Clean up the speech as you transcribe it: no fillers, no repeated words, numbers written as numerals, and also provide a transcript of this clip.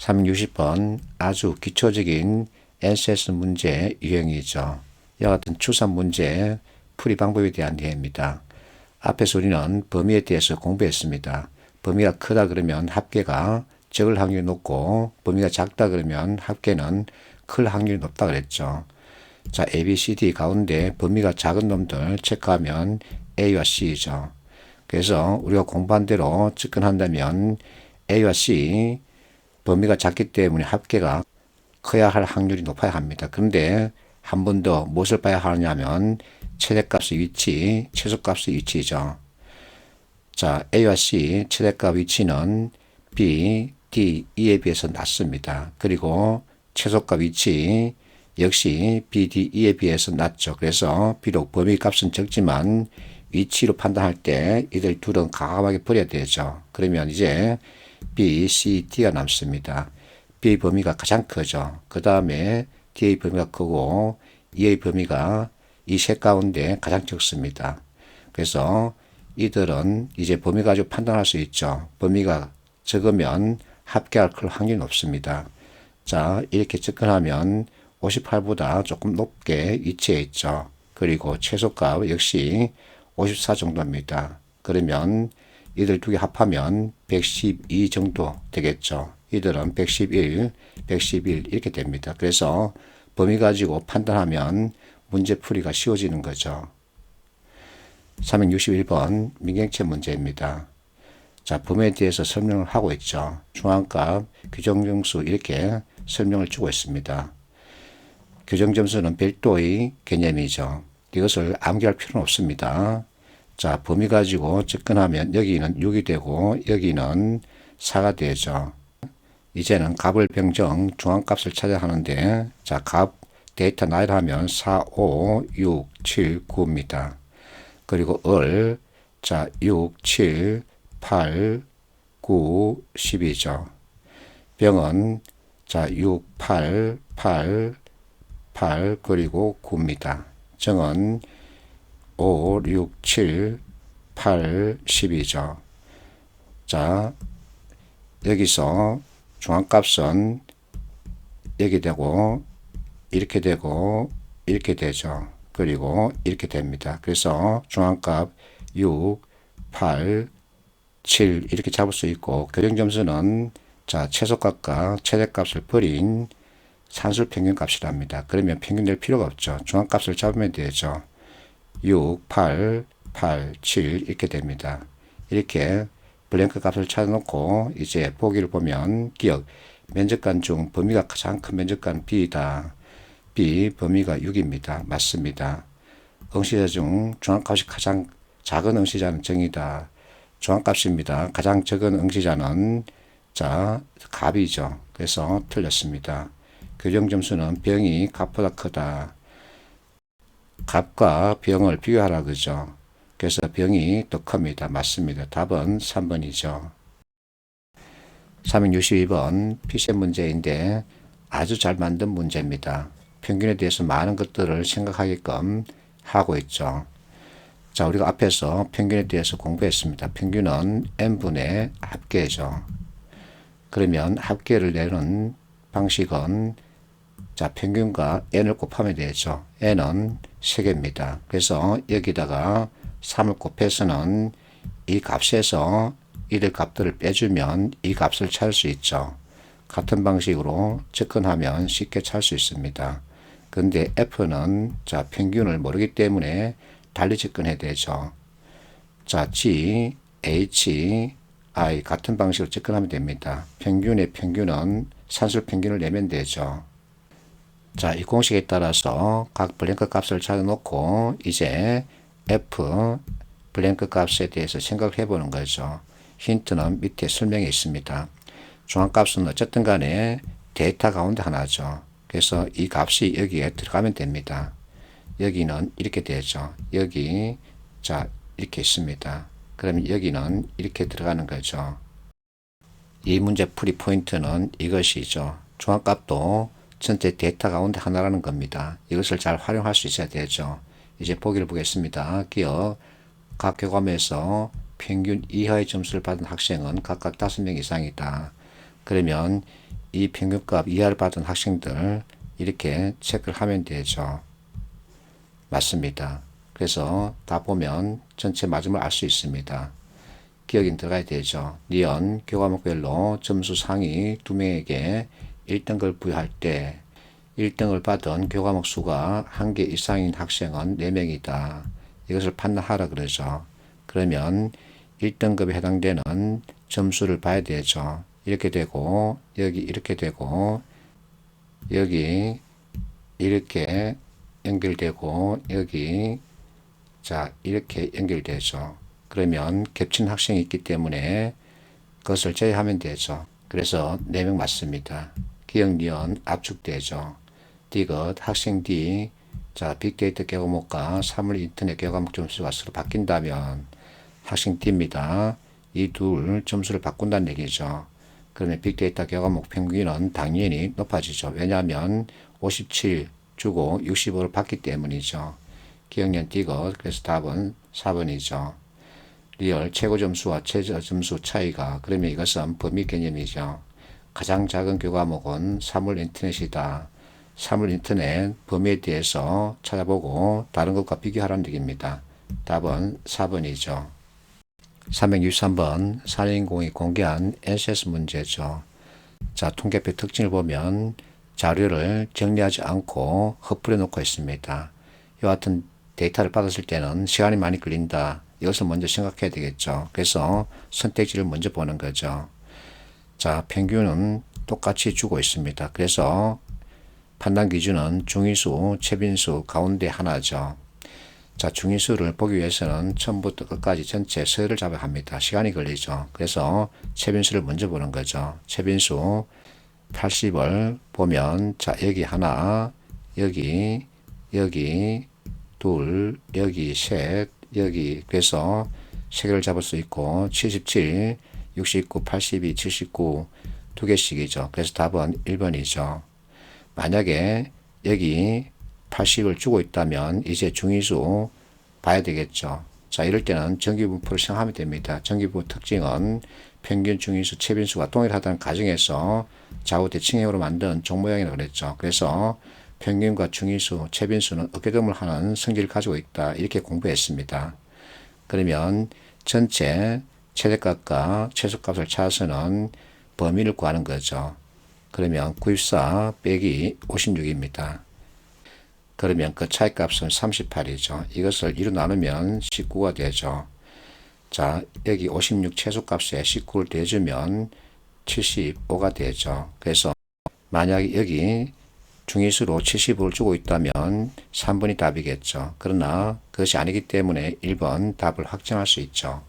360번 아주 기초적인 NCS 문제 유형이죠. 이와 같은 추산 문제 풀이 방법에 대한 이해입니다. 앞에서 우리는 범위에 대해서 공부했습니다. 범위가 크다 그러면 합계가 적을 확률이 높고 범위가 작다 그러면 합계는 클 확률이 높다 그랬죠. 자, A, B, C, D 가운데 범위가 작은 놈들 체크하면 A와 C죠. 그래서 우리가 공부한 대로 접근한다면 A와 C 범위가 작기 때문에 합계가 커야 할 확률이 높아야 합니다. 그런데 한 번 더 무엇을 봐야 하냐면 최대값의 위치, 최소값의 위치죠. 자, A와 C 최대값 위치는 B, D, E에 비해서 낮습니다. 그리고 최소값 위치 역시 B, D, E에 비해서 낮죠. 그래서 비록 범위 값은 적지만 위치로 판단할 때 이들 둘은 과감하게 버려야 되죠. 그러면 이제 B, C, D가 남습니다. B의 범위가 가장 크죠. 그 다음에 D의 범위가 크고 E의 범위가 이 셋 가운데 가장 적습니다. 그래서 이들은 이제 범위 가지고 판단할 수 있죠. 범위가 적으면 합계할 클 확률이 높습니다. 자, 이렇게 접근하면 58보다 조금 높게 위치해 있죠. 그리고 최소값 역시 54 정도입니다. 그러면 이들 두 개 합하면 112 정도 되겠죠. 이들은 111, 111 이렇게 됩니다. 그래서 범위 가지고 판단하면 문제 풀이가 쉬워지는 거죠. 361번 민경채 문제입니다. 자, 범위에 대해서 설명을 하고 있죠. 중앙값, 규정점수 이렇게 설명을 주고 있습니다. 규정점수는 별도의 개념이죠. 이것을 암기할 필요는 없습니다. 자, 범위 가지고 접근하면 여기는 6이 되고 여기는 4가 되죠. 이제는 값을 병정 중앙값을 찾아야 하는데 자, 값 데이터 나열 하면 4, 5, 6, 7, 9입니다. 그리고 을 자, 6, 7, 8, 9, 10이죠. 병은 자, 6, 8, 8, 8 그리고 9입니다. 정은 5, 6, 7, 8, 10이죠. 자, 여기서 중앙값은 여기 되고 이렇게 되고 이렇게 되죠. 그리고 이렇게 됩니다. 그래서 중앙값 6, 8, 7 이렇게 잡을 수 있고 교정점수는 자, 최소값과 최대값을 버린 산술 평균값이랍니다. 그러면 평균 낼 필요가 없죠. 중앙값을 잡으면 되죠. 6, 8, 8, 7 이렇게 됩니다. 이렇게 블랭크 값을 찾아놓고 이제 보기를 보면 기억 면적간 중 범위가 가장 큰 면적간 B다. B 범위가 6입니다. 맞습니다. 응시자 중 중앙값이 가장 작은 응시자는 정이다. 중앙값입니다. 가장 적은 응시자는 자, 갑이죠. 그래서 틀렸습니다. 교정점수는 병이 갑보다 크다. 갑과 병을 비교하라 그죠. 그래서 병이 더 큽니다. 맞습니다. 답은 3번이죠. 362번 피셋 문제인데 아주 잘 만든 문제입니다. 평균에 대해서 많은 것들을 생각하게끔 하고 있죠. 자, 우리가 앞에서 평균에 대해서 공부했습니다. 평균은 n분의 합계죠. 그러면 합계를 내는 방식은 자, 평균과 n을 곱하면 되죠. n은 3개입니다. 그래서 여기다가 3을 곱해서는 이 값에서 이들 값들을 빼주면 이 값을 찾을 수 있죠. 같은 방식으로 접근하면 쉽게 찾을 수 있습니다. 근데 f는 자, 평균을 모르기 때문에 달리 접근해야 되죠. 자, g, h, i 같은 방식으로 접근하면 됩니다. 평균의 평균은 산술 평균을 내면 되죠. 자, 이 공식에 따라서 각 블랭크 값을 찾아놓고 이제 f 블랭크 값에 대해서 생각을 해보는 거죠. 힌트는 밑에 설명에 있습니다. 중앙값은 어쨌든 간에 데이터 가운데 하나죠. 그래서 이 값이 여기에 들어가면 됩니다. 여기는 이렇게 되죠. 여기 자, 이렇게 있습니다. 그러면 여기는 이렇게 들어가는 거죠. 이 문제 풀이 포인트는 이것이죠. 중앙값도 전체 데이터 가운데 하나라는 겁니다. 이것을 잘 활용할 수 있어야 되죠. 이제 보기를 보겠습니다. 기억 각 교과목에서 평균 이하의 점수를 받은 학생은 각각 5명 이상이다. 그러면 이 평균값 이하를 받은 학생들 이렇게 체크를 하면 되죠. 맞습니다. 그래서 다 보면 전체 맞음을 알 수 있습니다. 기억이 들어가야 되죠. 니은 교과목별로 점수 상위 2명에게 1등급을 부여할 때 1등을 받은 교과목 수가 1개 이상인 학생은 4명이다. 이것을 판단하라 그러죠. 그러면 1등급에 해당되는 점수를 봐야 되죠. 이렇게 되고 여기 이렇게 되고 여기 이렇게 연결되고 여기 자 이렇게 연결되죠. 그러면 겹친 학생이 있기 때문에 그것을 제외하면 되죠. 그래서 4명 맞습니다. 기억 니은 압축되죠. 디귿 학생 D 자 빅데이터 교과목과 사물 인터넷 교과목 점수가 서로 바뀐다면 학생 D입니다. 이 둘 점수를 바꾼다는 얘기죠. 그러면 빅데이터 교과목 평균은 당연히 높아지죠. 왜냐하면 57 주고 65를 받기 때문이죠. 기억년 디귿 그래서 답은 4번이죠. 리얼 최고 점수와 최저 점수 차이가 그러면 이것은 범위 개념이죠. 가장 작은 교과목은 사물 인터넷이다. 사물 인터넷 범위에 대해서 찾아보고 다른 것과 비교하라는 얘기입니다. 답은 4번이죠. 363번 사인공이 공개한 NCS 문제죠. 자, 통계표 특징을 보면 자료를 정리하지 않고 흩뿌려 놓고 있습니다. 이와 같은 데이터를 받았을 때는 시간이 많이 걸린다. 이것을 먼저 생각해야 되겠죠. 그래서 선택지를 먼저 보는 거죠. 자, 평균은 똑같이 주고 있습니다. 그래서 판단 기준은 중위수, 최빈수 가운데 하나죠. 자, 중위수를 보기 위해서는 처음부터 끝까지 전체 서열을 잡아야 합니다. 시간이 걸리죠. 그래서 최빈수를 먼저 보는 거죠. 최빈수 80을 보면 자, 여기 하나, 여기 둘, 여기 셋, 여기 그래서 세 개를 잡을 수 있고 77, 69, 82, 79 두 개씩이죠. 그래서 답은 1번이죠. 만약에 여기 80을 주고 있다면 이제 중위수 봐야 되겠죠. 자, 이럴 때는 정규분포를 생각하면 됩니다. 정규분포 특징은 평균 중위수 최빈수가 동일하다는 가정에서 좌우 대칭형으로 만든 종모양이라고 그랬죠. 그래서 평균과 중위수, 최빈수는 어깨동무를 하는 성질을 가지고 있다. 이렇게 공부했습니다. 그러면 전체 최대값과 최소값을 찾아서는 범위를 구하는 거죠. 그러면 94 빼기 56입니다. 그러면 그 차이값은 38이죠. 이것을 2로 나누면 19가 되죠. 자, 여기 56 최소값에 19를 대주면 75가 되죠. 그래서 만약에 여기 중위수로 75를 주고 있다면 3번이 답이겠죠. 그러나 그것이 아니기 때문에 1번 답을 확정할 수 있죠.